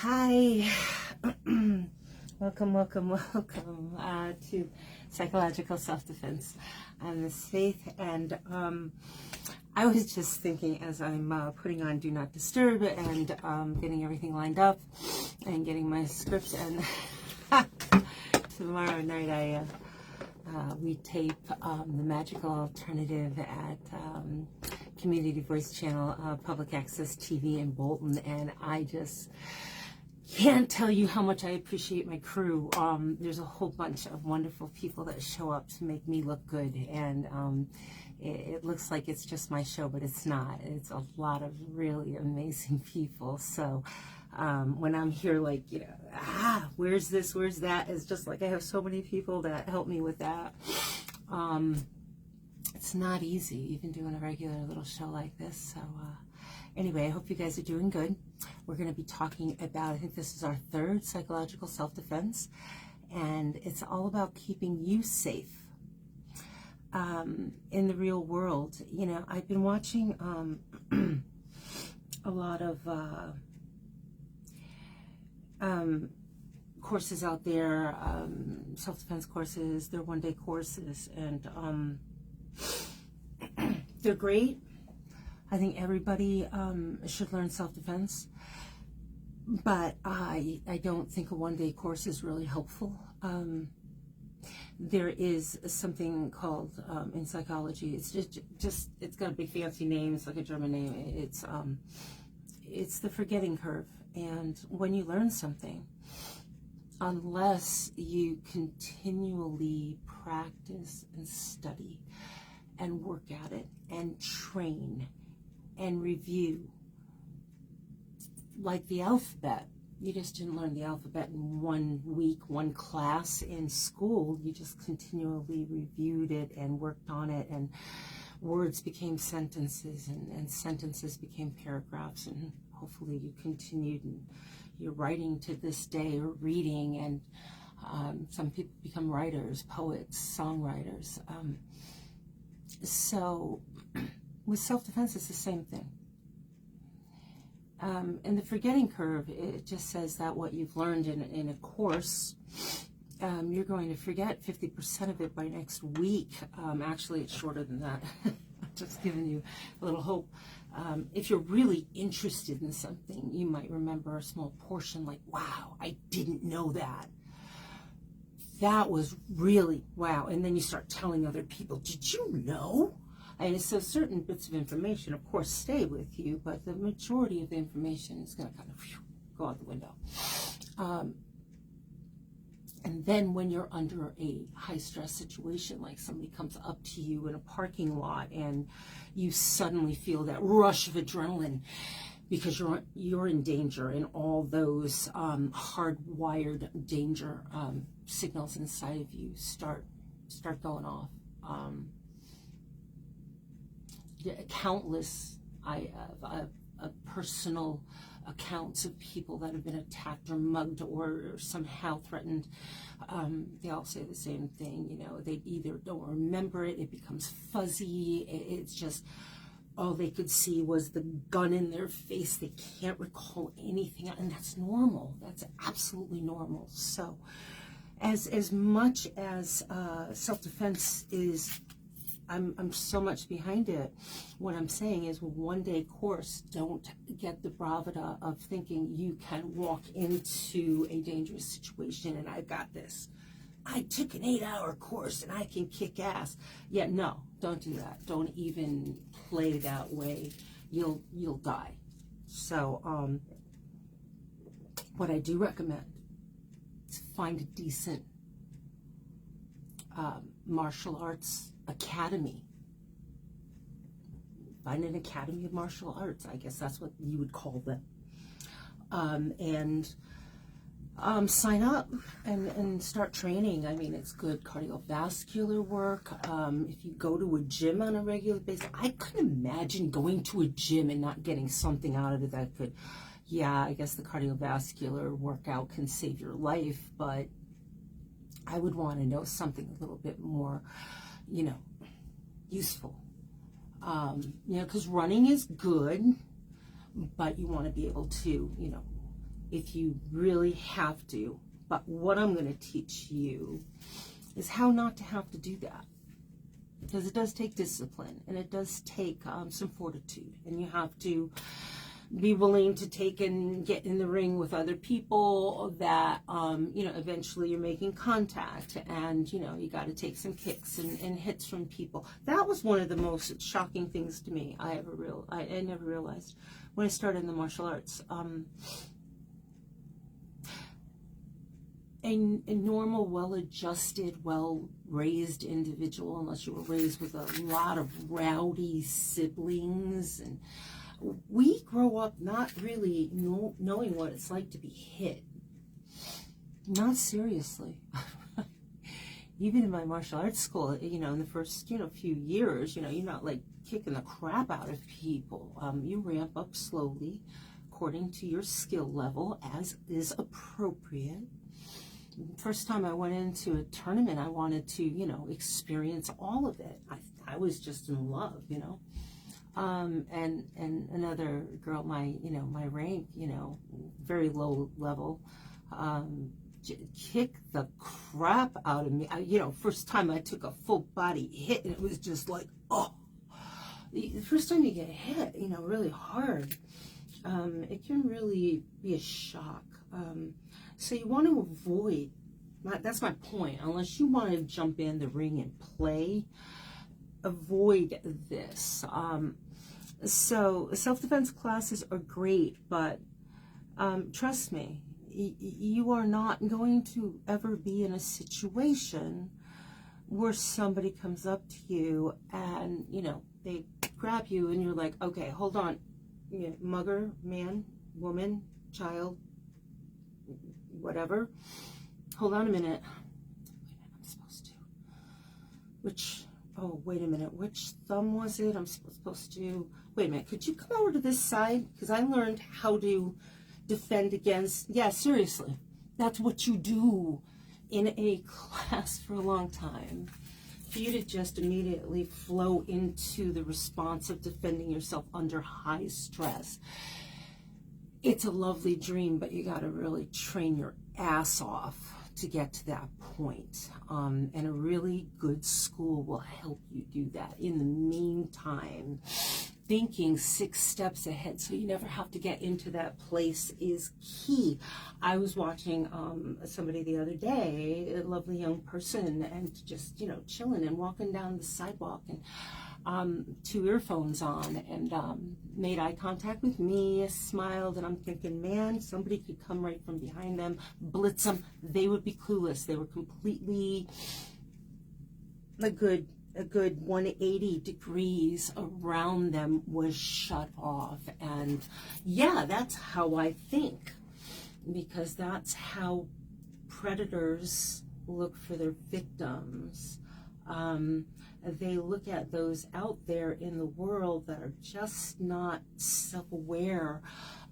Hi, welcome to Psychological Self-Defense. I'm Miss Faith, and I was just thinking as I'm putting on Do Not Disturb and getting everything lined up and getting my scripts, and tomorrow night we tape The Magical Alternative at Community Voice Channel, Public Access TV in Bolton, and I just can't tell you how much I appreciate my crew. There's a whole bunch of wonderful people that show up to make me look good, and it looks like it's just my show, but it's not. It's a lot of really amazing people. So when I'm here, like, where's this, where's that, it's just like I have so many people that help me with that. It's not easy, even doing a regular little show like this. So anyway, I hope you guys are doing good. We're going to be talking about, I think this is our third psychological self-defense, and it's all about keeping you safe in the real world. You know, I've been watching a lot of courses out there, self-defense courses. They're one-day courses, and they're great. I think everybody should learn self-defense, but I don't think a one-day course is really helpful. There is something called in psychology, it's just it's got a big fancy name, it's like a German name, it's the forgetting curve. And when you learn something, unless you continually practice and study and work at it and train and review, like the alphabet, you just didn't learn the alphabet in 1 week, one class in school. You just continually reviewed it and worked on it, and words became sentences, and sentences became paragraphs, and hopefully you continued and you're writing to this day, or reading, and some people become writers, poets, songwriters. So with self-defense, it's the same thing. In the forgetting curve, it just says that what you've learned in a course, you're going to forget 50% of it by next week. Actually, it's shorter than that. Just giving you a little hope. If you're really interested in something, you might remember a small portion, like, wow, I didn't know that. That was really wow. And then you start telling other people, did you know? And so certain bits of information, of course, stay with you, but the majority of the information is going to kind of go out the window. And then when you're under a high-stress situation, like somebody comes up to you in a parking lot and you suddenly feel that rush of adrenaline because you're in danger, and all those hardwired danger signals inside of you start going off. Countless personal accounts of people that have been attacked or mugged or somehow threatened. They all say the same thing. You know, they either don't remember it, it becomes fuzzy, it's just all they could see was the gun in their face. They can't recall anything, and that's normal. That's absolutely normal. So as much as self-defense is, I'm so much behind it. What I'm saying is, one-day course, don't get the bravado of thinking you can walk into a dangerous situation and I got this. I took an 8-hour course and I can kick ass. Yeah, no, don't do that. Don't even play that way. You'll die. So what I do recommend is find a decent martial arts academy. Find an academy of martial arts. I guess that's what you would call them. And sign up and start training. I mean, it's good cardiovascular work. If you go to a gym on a regular basis, I couldn't imagine going to a gym and not getting something out of it that could, yeah, I guess the cardiovascular workout can save your life, but I would want to know something a little bit more, useful. Because running is good, but you want to be able to, if you really have to. But what I'm going to teach you is how not to have to do that. Because it does take discipline, and it does take some fortitude, and you have to be willing to take and get in the ring with other people that, eventually you're making contact, and, you got to take some kicks and hits from people. That was one of the most shocking things to me I never realized when I started in the martial arts. A normal, well-adjusted, well-raised individual, unless you were raised with a lot of rowdy siblings, and we grow up not really knowing what it's like to be hit. Not seriously. Even in my martial arts school, in the first, few years, you're not like kicking the crap out of people. You ramp up slowly according to your skill level, as is appropriate. First time I went into a tournament, I wanted to, experience all of it. I was just in love, and another girl, my rank, very low level, kicked the crap out of me. First time I took a full body hit, and it was just like, oh. The first time you get hit, really hard, it can really be a shock. So you want to avoid, that's my point, unless you want to jump in the ring and play, avoid this. So self-defense classes are great, but trust me, you are not going to ever be in a situation where somebody comes up to you and, they grab you and you're like, okay, hold on, mugger, man, woman, child, whatever, hold on a minute. I'm supposed to, wait a minute, which thumb was it? I'm supposed to, wait a minute, could you come over to this side? Because I learned how to defend against, yeah, seriously, that's what you do in a class for a long time. For you to just immediately flow into the response of defending yourself under high stress. It's a lovely dream, but you got to really train your ass off to get to that point. And a really good school will help you do that. In the meantime, thinking 6 steps ahead so you never have to get into that place is key. I was watching somebody the other day, a lovely young person, and just, chilling and walking down the sidewalk, and 2 earphones on, and made eye contact with me, smiled, and I'm thinking, man, somebody could come right from behind them, blitz them, they would be clueless. They were completely a good 180 degrees around them was shut off. And yeah, that's how I think, because that's how predators look for their victims. They look at those out there in the world that are just not self-aware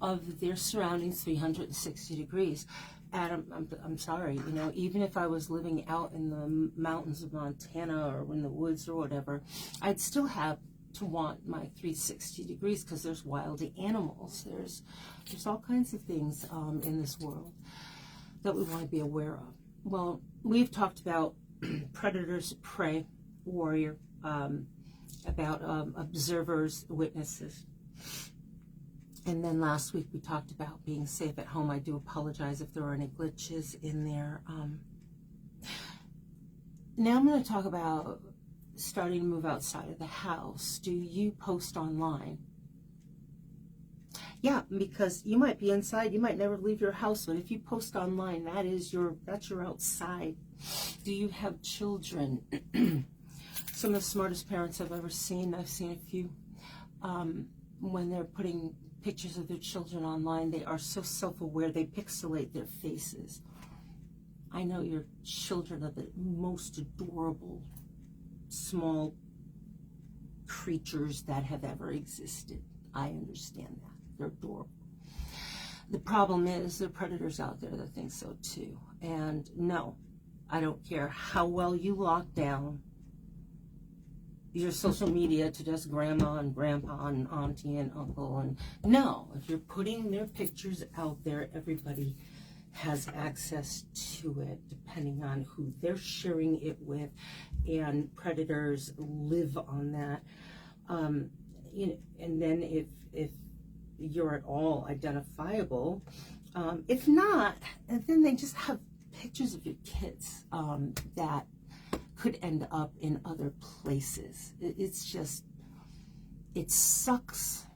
of their surroundings 360 degrees. And I'm sorry, even if I was living out in the mountains of Montana or in the woods or whatever, I'd still have to want my 360 degrees, because there's wild animals. There's all kinds of things in this world that we want to be aware of. Well, we've talked about predators, prey, warrior, about observers, witnesses. And then last week we talked about being safe at home. I do apologize if there are any glitches in there. Now I'm going to talk about starting to move outside of the house. Do you post online? Yeah, because you might be inside, you might never leave your house, but if you post online, that's your outside. Do you have children? Some of the smartest parents I've ever seen, I've seen a few, when they're putting pictures of their children online, they are so self-aware, they pixelate their faces. I know your children are the most adorable, small creatures that have ever existed. I understand that. They're adorable. The problem is there are predators out there that think so too. And no, I don't care how well you lock down, your social media to just grandma and grandpa and auntie and uncle. And no, if you're putting their pictures out there, everybody has access to it, depending on who they're sharing it with, and predators live on that. And then if you're at all identifiable, if not, then they just have pictures of your kids that could end up in other places. It's just, it sucks.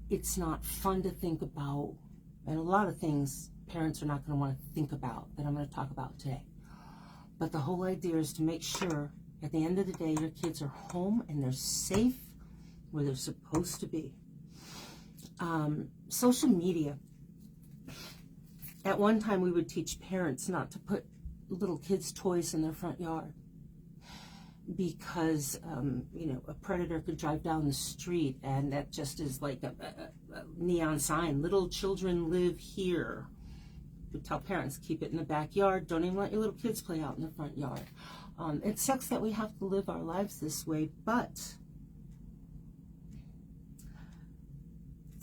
It's not fun to think about, and a lot of things parents are not going to want to think about that I'm going to talk about today. But the whole idea is to make sure at the end of the day your kids are home and they're safe where they're supposed to be. Social media. At one time we would teach parents not to put little kids' toys in their front yard because a predator could drive down the street, and that just is like a neon sign. Little children live here. We tell parents, keep it in the backyard. Don't even let your little kids play out in the front yard. It sucks that we have to live our lives this way, but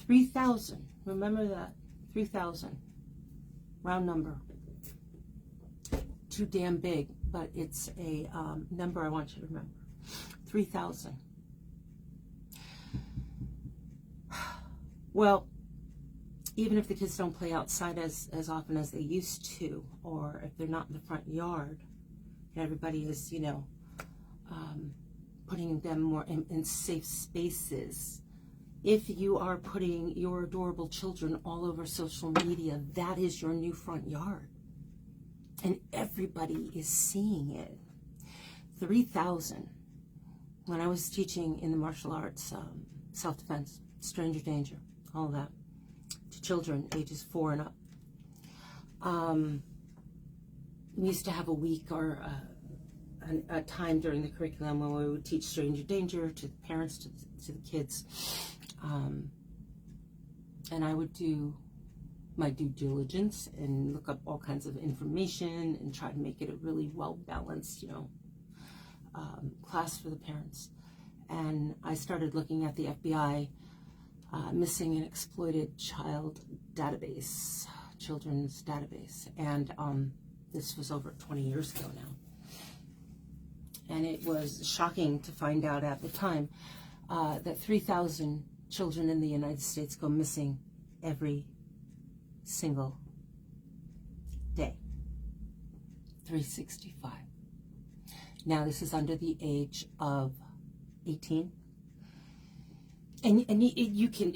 3,000, remember that, 3,000, round number. Too damn big, but it's a number I want you to remember. 3,000. Well, even if the kids don't play outside as often as they used to, or if they're not in the front yard, and everybody is, putting them more in safe spaces. If you are putting your adorable children all over social media, that is your new front yard. And everybody is seeing it. 3,000. When I was teaching in the martial arts, self-defense, stranger danger, all that, to children ages 4 and up, we used to have a week or a time during the curriculum when we would teach stranger danger to the parents, to the kids. And I would do my due diligence and look up all kinds of information and try to make it a really well-balanced, class for the parents. And I started looking at the FBI missing and exploited child database, children's database. And this was over 20 years ago now. And it was shocking to find out at the time that 3,000 children in the United States go missing every single day. 365. Now this is under the age of 18. And you can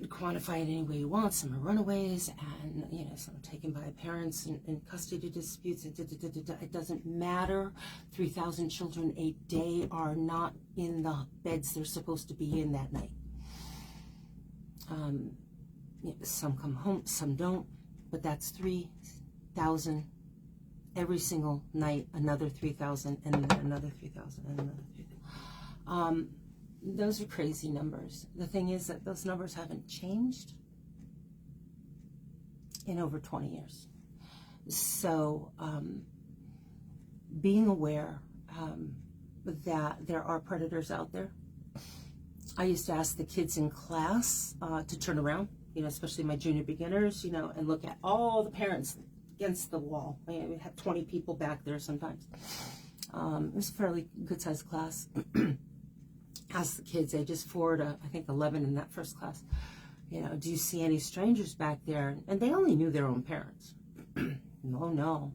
quantify it any way you want. Some are runaways, and some are taken by parents in custody disputes. It doesn't matter. 3,000 children a day are not in the beds they're supposed to be in that night. Some come home, some don't, but that's 3,000 every single night. Another 3,000, and then another 3,000, and another 3,000. Those are crazy numbers. The thing is that those numbers haven't changed in over 20 years. So being aware that there are predators out there. I used to ask the kids in class to turn around, especially my junior beginners, and look at all the parents against the wall. We had 20 people back there sometimes. It was a fairly good-sized class. Asked the kids ages 4 to, I think, 11 in that first class, do you see any strangers back there? And they only knew their own parents. No.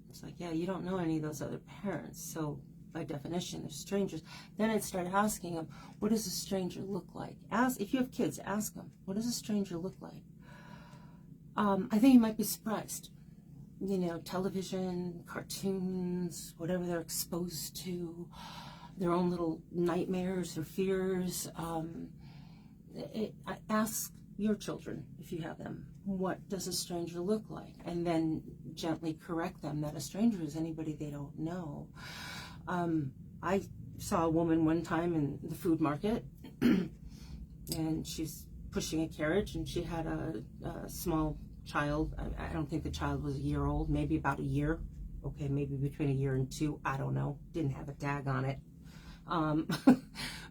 It's like, yeah, you don't know any of those other parents, so by definition, they're strangers. Then I started asking them, what does a stranger look like? If you have kids, ask them, what does a stranger look like? I think you might be surprised. Television, cartoons, whatever they're exposed to, their own little nightmares or fears. Ask your children, if you have them, what does a stranger look like? And then gently correct them that a stranger is anybody they don't know. I saw a woman one time in the food market, and she's pushing a carriage, and she had a small child. I don't think the child was a year old, maybe about a year Okay, maybe between a year and 2. I don't know. Didn't have a tag on it.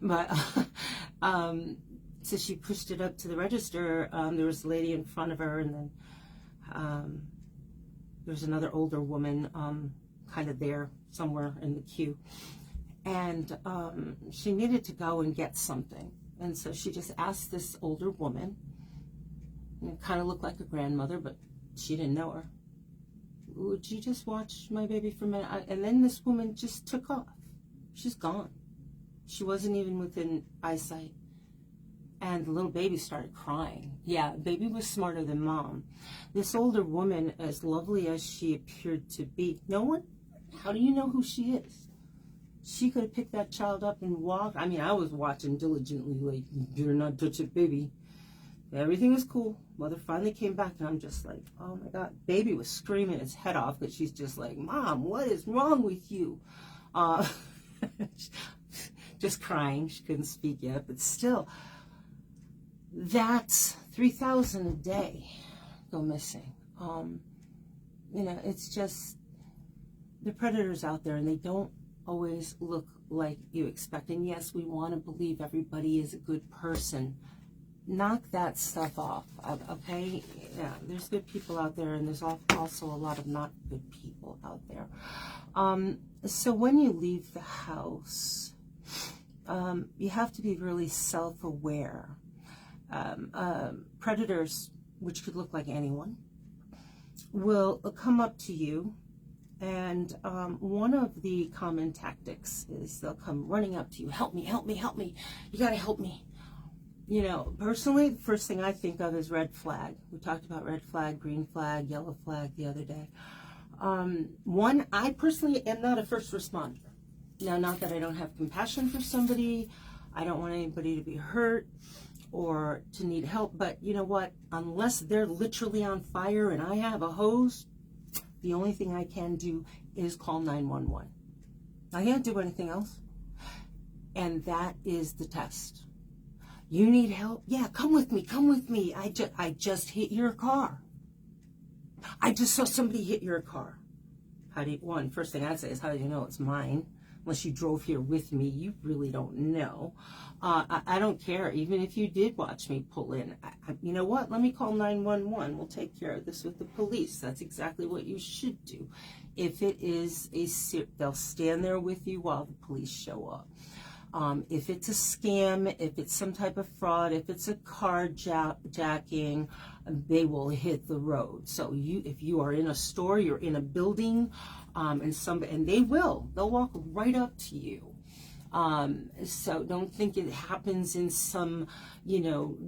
But so she pushed it up to the register. There was a lady in front of her, and then there was another older woman kind of there somewhere in the queue. And she needed to go and get something. And so she just asked this older woman, and it kind of looked like a grandmother, but she didn't know her, would you just watch my baby for a minute? And then this woman just took off. She's gone. She wasn't even within eyesight. And the little baby started crying. Yeah, baby was smarter than mom. This older woman, as lovely as she appeared to be, how do you know who she is? She could have picked that child up and walked. I mean, I was watching diligently, like, you better not touch it, baby. Everything was cool. Mother finally came back, and I'm just like, oh my God. Baby was screaming his head off, because she's just like, Mom, what is wrong with you? Just crying. She couldn't speak yet, but still, that's 3,000 a day go missing. It's just, the predators out there, and they don't always look like you expect. And yes, we want to believe everybody is a good person. Knock that stuff off, okay? Yeah, there's good people out there, and there's also a lot of not good people out there. So when you leave the house, you have to be really self-aware. Predators, which could look like anyone, will come up to you, and one of the common tactics is they'll come running up to you. Help me, help me, help me. You gotta help me. Personally, the first thing I think of is red flag. We talked about red flag, green flag, yellow flag the other day. I personally am not a first responder. Now, not that I don't have compassion for somebody. I don't want anybody to be hurt or to need help. But you know what? Unless they're literally on fire and I have a hose, the only thing I can do is call 911. I can't do anything else. And that is the test. You need help? Yeah, come with me, come with me. I just hit your car. I just saw somebody hit your car. First thing I'd say is, how do you know it's mine? Unless you drove here with me, you really don't know. I don't care, even if you did watch me pull in. You know what? Let me call 911. We'll take care of this with the police. That's exactly what you should do. If it is they'll stand there with you while the police show up. If it's a scam, if it's some type of fraud, if it's a carjacking, they will hit the road. So if you are in a store, you're in a building, and they'll walk right up to you. So don't think it happens in some,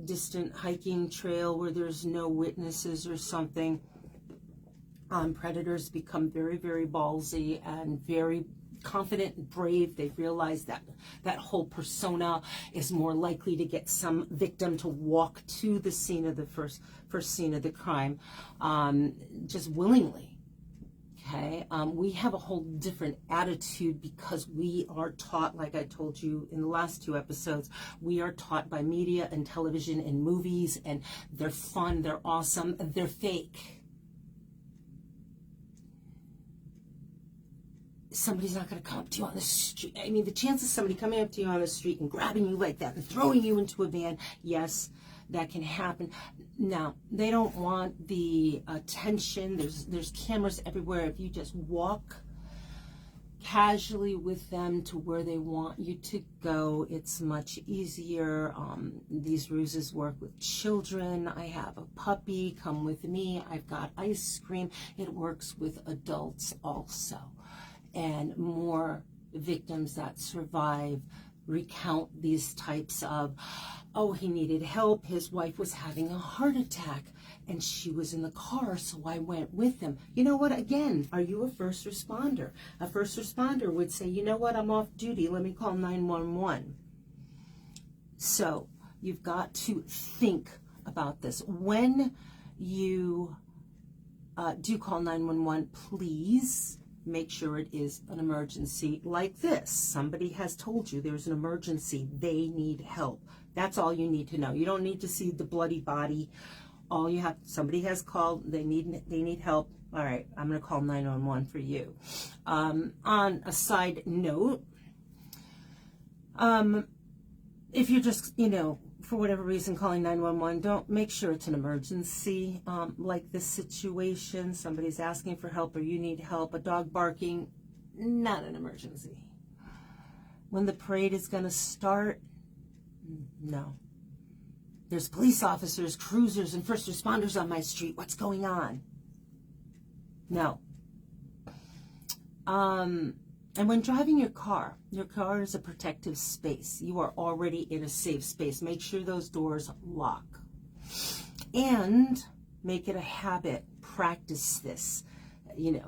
distant hiking trail where there's no witnesses or something. Predators become very, very ballsy and very confident and brave. They realize that whole persona is more likely to get some victim to walk to the scene of the first scene of the crime, just willingly. Okay, we have a whole different attitude because we are taught, like I told you in the last 2 episodes, we are taught by media and television and movies, and they're fun, they're awesome, they're fake. Somebody's not going to come up to you on the street. I mean, the chance of somebody coming up to you on the street and grabbing you like that and throwing you into a van, yes, that can happen. Now, they don't want the attention. There's cameras everywhere. If you just walk casually with them to where they want you to go, it's much easier. These ruses work with children. I have a puppy. Come with me. I've got ice cream. It works with adults also. And more victims that survive recount these types of, oh, he needed help, his wife was having a heart attack, and she was in the car, so I went with him. You know what, again, are you a first responder? A first responder would say, you know what, I'm off duty, let me call 911. So you've got to think about this. When you do call 911, please make sure it is an emergency like this. Somebody has told you there's an emergency. They need help. That's all you need to know. You don't need to see the bloody body. Somebody has called. They need help. All right, I'm going to call 911 for you. On a side note, if you're just, for whatever reason calling 911, don't make sure it's an emergency, like this situation. Somebody's asking for help or you need help, a dog barking, not an emergency. When the parade is going to start, no. There's police officers, cruisers, and first responders on my street. What's going on? No. And when driving your car is a protective space. You are already in a safe space. Make sure those doors lock. And make it a habit. Practice this.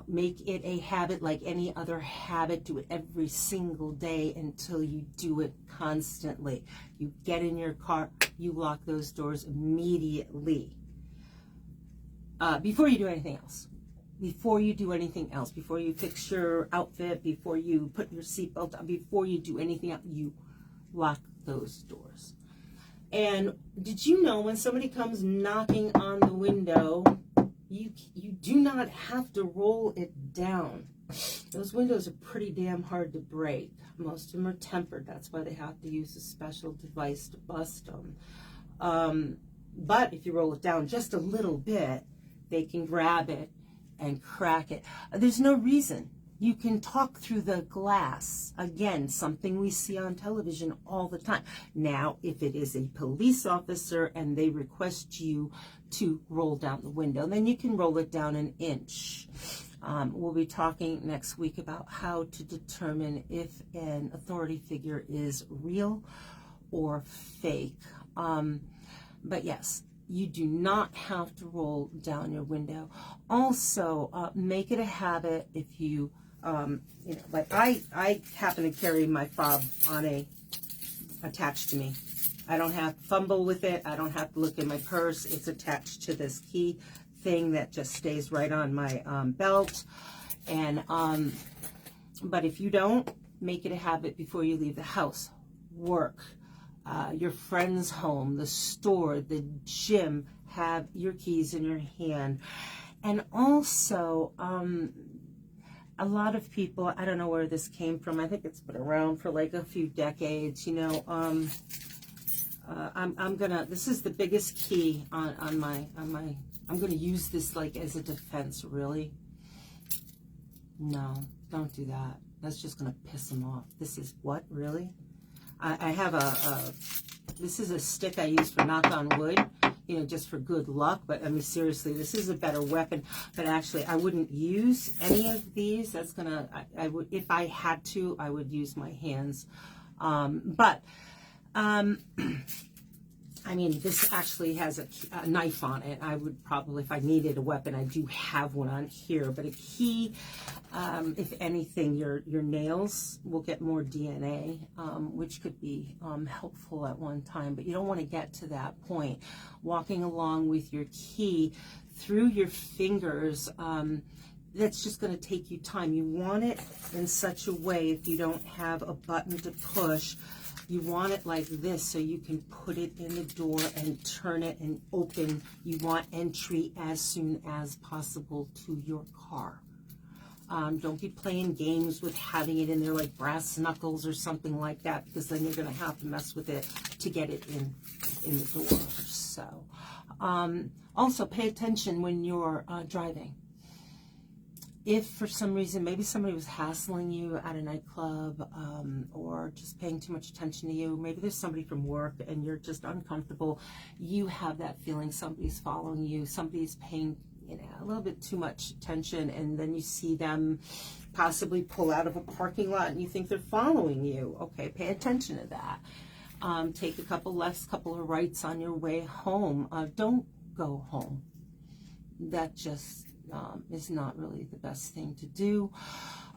Make it a habit like any other habit. Do it every single day until you do it constantly. You get in your car, you lock those doors immediately. Before you do anything else. Before you fix your outfit, before you put your seatbelt on, before you do anything else, you lock those doors. And did you know when somebody comes knocking on the window, you do not have to roll it down. Those windows are pretty damn hard to break. Most of them are tempered. That's why they have to use a special device to bust them. But if you roll it down just a little bit, they can grab it and crack it. There's no reason. You can talk through the glass. Again, something we see on television all the time. Now, if it is a police officer and they request you to roll down the window, then you can roll it down an inch. We'll be talking next week about how to determine if an authority figure is real or fake. But yes, you do not have to roll down your window. Also, make it a habit if you, like I happen to carry my fob attached to me. I don't have to fumble with it. I don't have to look in my purse. It's attached to this key thing that just stays right on my belt. And, but if you don't, make it a habit before you leave the house, work, your friend's home, the store, the gym, have your keys in your hand. And also, a lot of people, I don't know where this came from. I think it's been around for like a few decades. This is the biggest key on my, I'm gonna use this like as a defense. Really? No, don't do that. That's just gonna piss them off. This is what, really? I have this is a stick I use for knock on wood, just for good luck. But I mean, seriously, this is a better weapon. But actually, I wouldn't use any of these. That's gonna, I would, if I had to, I would use my hands. I mean, this actually has a knife on it. I would probably, if I needed a weapon, I do have one on here. But a key, if anything, your nails will get more DNA, which could be helpful at one time. But you don't want to get to that point. Walking along with your key through your fingers, that's just going to take you time. You want it in such a way, if you don't have a button to push, you want it like this so you can put it in the door and turn it and open. You want entry as soon as possible to your car. Don't be playing games with having it in there like brass knuckles or something like that, because then you're going to have to mess with it to get it in the door. So, also pay attention when you're driving. If for some reason, maybe somebody was hassling you at a nightclub, or just paying too much attention to you, maybe there's somebody from work and you're just uncomfortable, you have that feeling somebody's following you, somebody's paying a little bit too much attention, and then you see them possibly pull out of a parking lot and you think they're following you. Okay, pay attention to that. Take a couple of rights on your way home. Don't go home. That just is not really the best thing to do.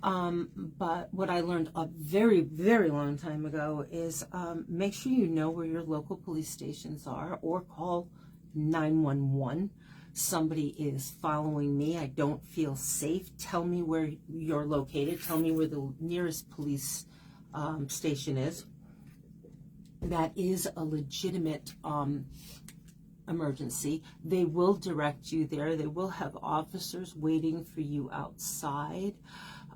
But what I learned a very, very long time ago is make sure you know where your local police stations are, or call 911. Somebody is following me. I don't feel safe. Tell me where you're located. Tell me where the nearest police station is. That is a legitimate emergency. They will direct you there. They will have officers waiting for you outside.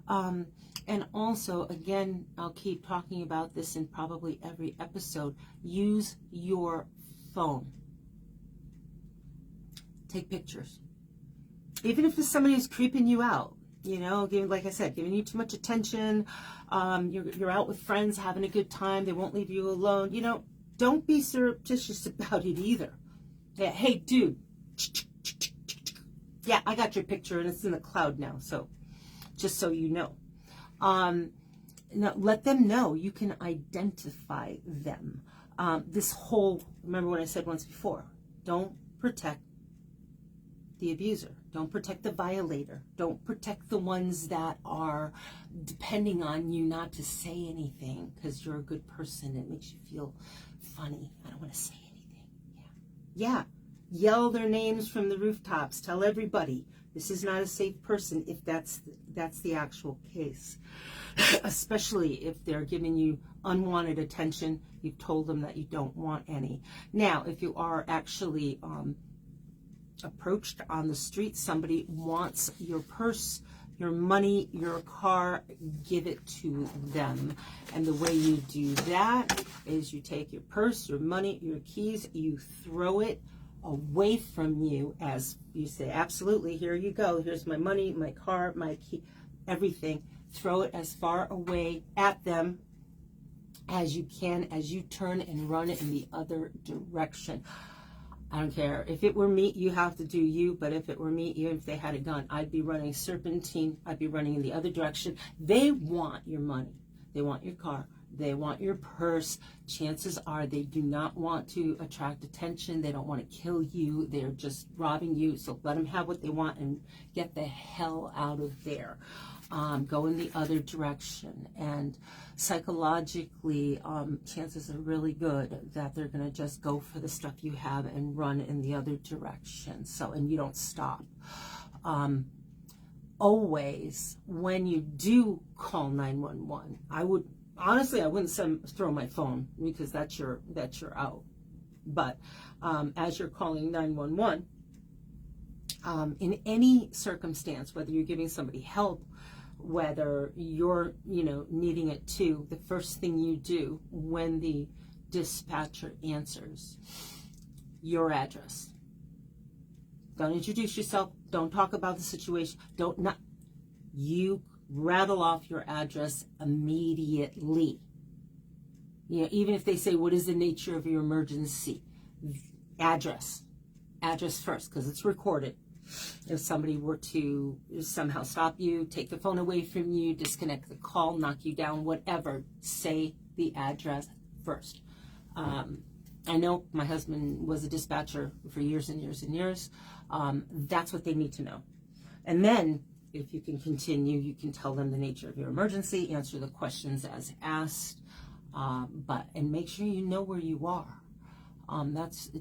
And also, again, I'll keep talking about this in probably every episode. Use your phone. Take pictures. Even if it's somebody who's creeping you out, you know, giving, like I said, giving you too much attention, you're out with friends having a good time, they won't leave you alone, you know, don't be surreptitious about it either. Yeah, hey, dude, yeah, I got your picture and it's in the cloud now, so just so you know. Now, let them know you can identify them. This whole, remember what I said once before, don't protect the abuser. Don't protect the violator. Don't protect the ones that are depending on you not to say anything because you're a good person. It makes you feel funny. I don't want to say anything. Yeah. Yell their names from the rooftops. Tell everybody this is not a safe person if that's the actual case. Especially if they're giving you unwanted attention. You've told them that you don't want any. Now, if you are actually approached on the street, somebody wants your purse, your money, your car, give it to them. And the way you do that is you take your purse, your money, your keys, you throw it away from you as you say, absolutely, here you go, here's my money, my car, my key, everything. Throw it as far away at them as you can as you turn and run in the other direction. I don't care. If it were me, you have to do you, but if it were me, even if they had a gun, I'd be running serpentine. I'd be running in the other direction. They want your money. They want your car. They want your purse. Chances are they do not want to attract attention. They don't want to kill you. They're just robbing you. So let them have what they want and get the hell out of there. Go in the other direction. And psychologically, chances are really good that they're going to just go for the stuff you have and run in the other direction. So, and you don't stop. Always, when you do call 911, I wouldn't throw my phone because that's your out. But as you're calling 911, in any circumstance, whether you're giving somebody help, whether you're, needing it too, the first thing you do when the dispatcher answers, your address. Don't introduce yourself. Don't talk about the situation. You rattle off your address immediately. Even if they say, what is the nature of your emergency? Address first, because it's recorded. If somebody were to somehow stop you, take the phone away from you, disconnect the call, knock you down, whatever, say the address first. I know my husband was a dispatcher for years and years and years. That's what they need to know. And then, if you can continue, you can tell them the nature of your emergency, answer the questions as asked, and make sure you know where you are.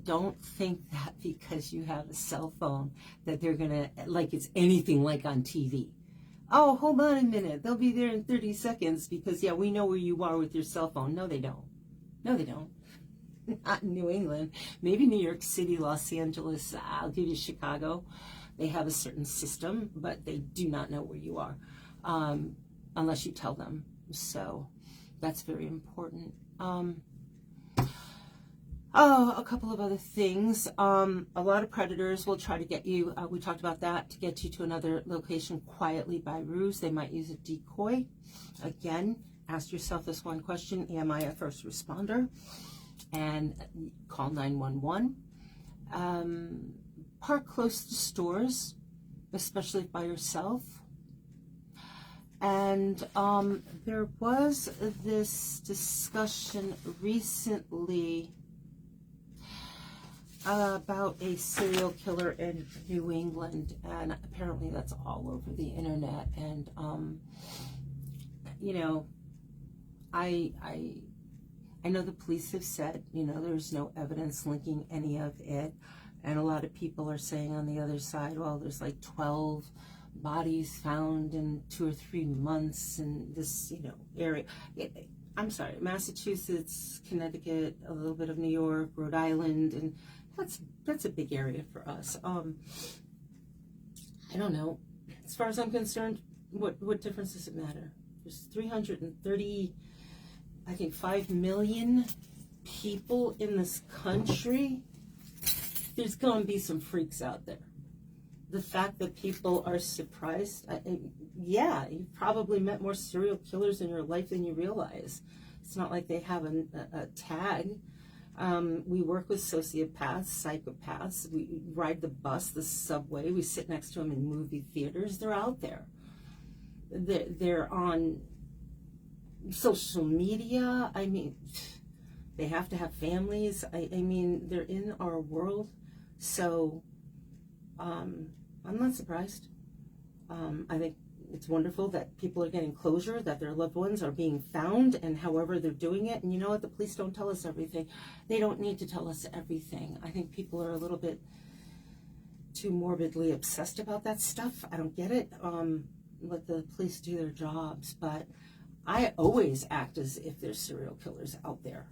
Don't think that because you have a cell phone that they're gonna, like it's anything like on TV. Oh, hold on a minute, they'll be there in 30 seconds because, yeah, we know where you are with your cell phone. No, they don't. No, they don't. Not in New England. Maybe New York City, Los Angeles, I'll give you Chicago. They have a certain system, but they do not know where you are unless you tell them. So that's very important. A couple of other things. A lot of predators will try to get you, we talked about that, to get you to another location quietly by ruse. They might use a decoy. Again, ask yourself this one question: am I a first responder? And call 911. Park close to stores, especially by yourself. And there was this discussion recently about a serial killer in New England, and apparently that's all over the internet. And I know the police have said, there's no evidence linking any of it, and a lot of people are saying on the other side, well, there's like 12 bodies found in 2 or 3 months in this, area. I'm sorry, Massachusetts, Connecticut, a little bit of New York, Rhode Island, and that's a big area for us. I don't know. As far as I'm concerned, what difference does it matter? There's 330, I think 5 million people in this country. There's going to be some freaks out there. The fact that people are surprised, yeah, you've probably met more serial killers in your life than you realize. It's not like they have a tag. We work with sociopaths, psychopaths. We ride the bus, the subway. We sit next to them in movie theaters. They're out there. They're on social media. I mean, they have to have families. I mean, they're in our world. So I'm not surprised. I think it's wonderful that people are getting closure, that their loved ones are being found, and however they're doing it. And you know what? The police don't tell us everything. They don't need to tell us everything. I think people are a little bit too morbidly obsessed about that stuff. I don't get it. Let the police do their jobs. But I always act as if there's serial killers out there.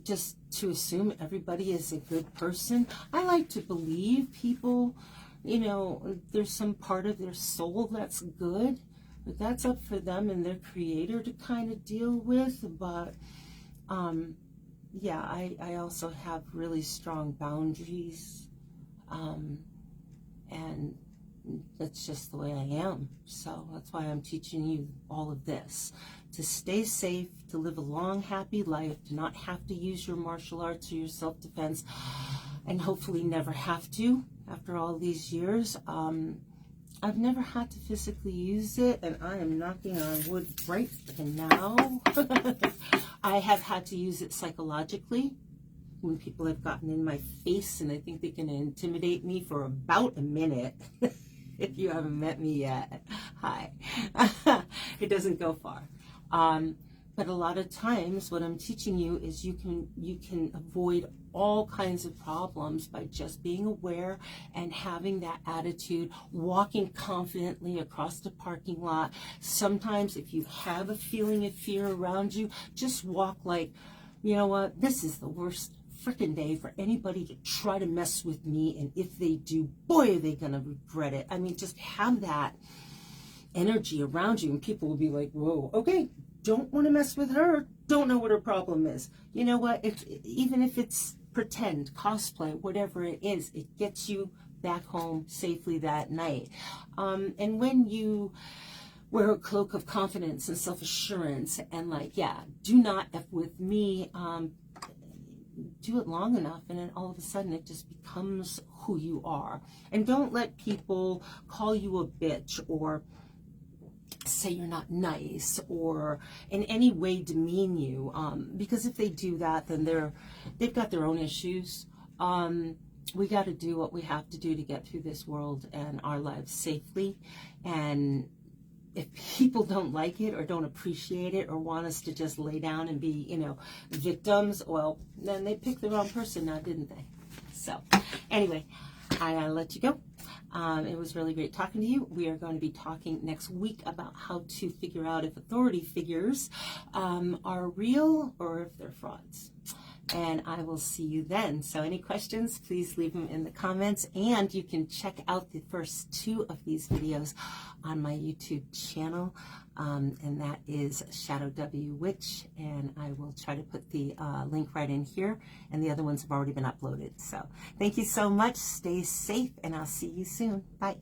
Just to assume everybody is a good person. I like to believe people, you know, there's some part of their soul that's good, but that's up for them and their creator to kind of deal with. But yeah, I also have really strong boundaries, and that's just the way I am. So that's why I'm teaching you all of this. To stay safe, to live a long, happy life, to not have to use your martial arts or your self-defense, and hopefully never have to after all these years. I've never had to physically use it, and I am knocking on wood right now. I have had to use it psychologically when people have gotten in my face and they think they can intimidate me for about a minute. If you haven't met me yet, hi. It doesn't go far. But a lot of times what I'm teaching you is you can avoid all kinds of problems by just being aware and having that attitude, walking confidently across the parking lot. Sometimes if you have a feeling of fear around you, just walk like, you know what, this is the worst freaking day for anybody to try to mess with me, and if they do, boy, are they gonna regret it. I mean, just have that energy around you, and people will be like, whoa, okay, don't want to mess with her, don't know what her problem is. You know what, even if it's pretend, cosplay, whatever it is, it gets you back home safely that night. And when you wear a cloak of confidence and self-assurance and like, yeah, do not F with me, do it long enough and then all of a sudden it just becomes who you are. And don't let people call you a bitch or say you're not nice or in any way demean you, because if they do that, then they've got their own issues. We got to do what we have to do to get through this world and our lives safely. And if people don't like it or don't appreciate it or want us to just lay down and be, you know, victims, well, then they picked the wrong person now, didn't they? So anyway, I gotta let you go. It was really great talking to you. We are going to be talking next week about how to figure out if authority figures are real or if they're frauds. And I will see you then. So any questions, please leave them in the comments. And you can check out the first 2 of these videos on my YouTube channel. And that is Shadow W Witch. And I will try to put the link right in here. And the other ones have already been uploaded. So thank you so much. Stay safe, and I'll see you soon. Bye.